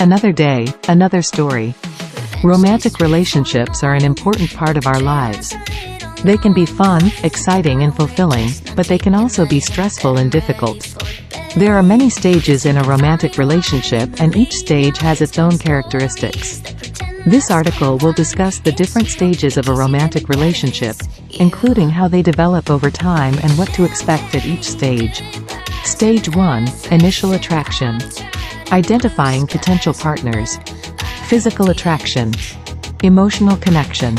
Another day, another story. Romantic relationships are an important part of our lives. They can be fun, exciting and fulfilling, but they can also be stressful and difficult. There are many stages in a romantic relationship and each stage has its own characteristics. This article will discuss the different stages of a romantic relationship, including how they develop over time and what to expect at each stage. Stage 1, Initial Attraction. Identifying potential partners. Physical attraction. Emotional connection.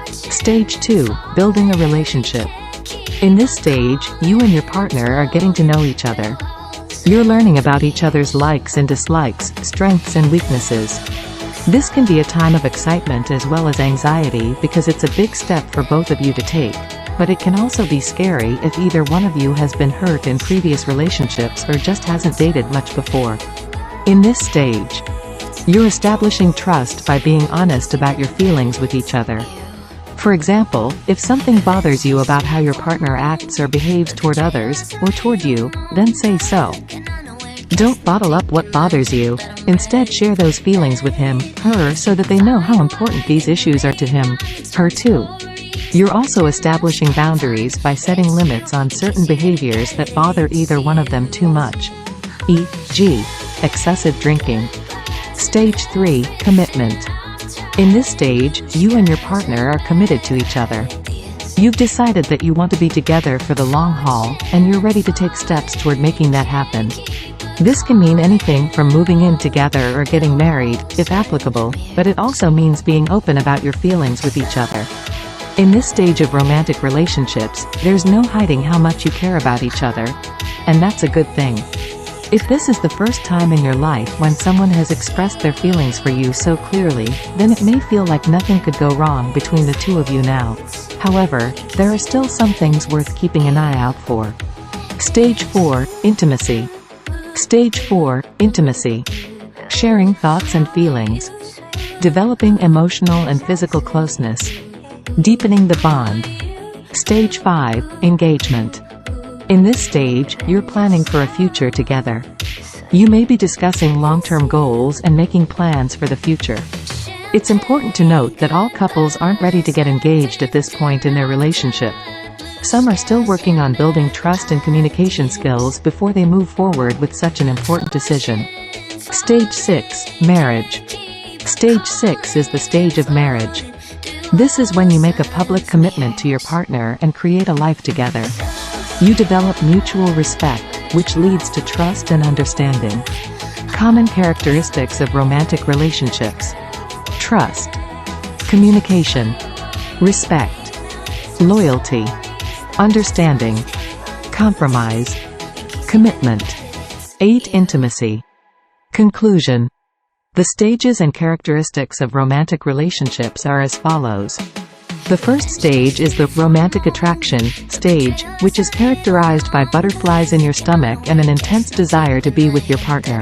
Stage 2, Building a relationship. In this stage, you and your partner are getting to know each other. You're learning about each other's likes and dislikes, strengths and weaknesses. This can be a time of excitement as well as anxiety because it's a big step for both of you to take, but it can also be scary if either one of you has been hurt in previous relationships or just hasn't dated much before. In this stage, you're establishing trust by being honest about your feelings with each other. For example, if something bothers you about how your partner acts or behaves toward others, or toward you, then say so. Don't bottle up what bothers you. Instead, share those feelings with him, her, so that they know how important these issues are to him, her too. You're also establishing boundaries by setting limits on certain behaviors that bother either one of them too much. E.g., excessive drinking. Stage 3, Commitment. In this stage, you and your partner are committed to each other. You've decided that you want to be together for the long haul, and you're ready to take steps toward making that happen. This can mean anything from moving in together or getting married, if applicable, but it also means being open about your feelings with each other. In this stage of romantic relationships, there's no hiding how much you care about each other. And that's a good thing. If this is the first time in your life when someone has expressed their feelings for you so clearly, then it may feel like nothing could go wrong between the two of you now. However, there are still some things worth keeping an eye out for. Stage 4, Intimacy. Stage 4, Intimacy. Sharing thoughts and feelings. Developing emotional and physical closeness. Deepening the bond. Stage 5, Engagement. In this stage, you're planning for a future together. You may be discussing long-term goals and making plans for the future. It's important to note that all couples aren't ready to get engaged at this point in their relationship. Some are still working on building trust and communication skills before they move forward with such an important decision. Stage 6, Marriage. Stage 6 is the stage of marriage. This is when you make a public commitment to your partner and create a life together. You develop mutual respect, which leads to trust and understanding. Common characteristics of romantic relationships: trust, communication, respect, loyalty, understanding, compromise, commitment. 8. Intimacy. Conclusion. The stages and characteristics of romantic relationships are as follows. The first stage is the romantic attraction stage, which is characterized by butterflies in your stomach and an intense desire to be with your partner.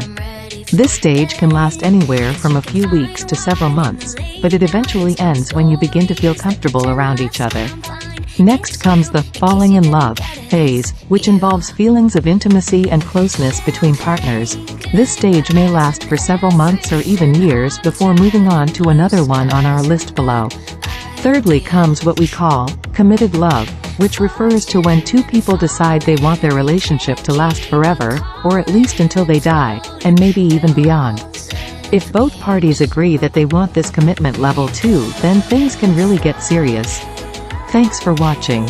This stage can last anywhere from a few weeks to several months, but it eventually ends when you begin to feel comfortable around each other. Next comes the falling in love phase, which involves feelings of intimacy and closeness between partners. This stage may last for several months or even years before moving on to another one on our list below. Thirdly comes what we call committed love, which refers to when two people decide they want their relationship to last forever, or at least until they die, and maybe even beyond. If both parties agree that they want this commitment level too, then things can really get serious. Thanks for watching.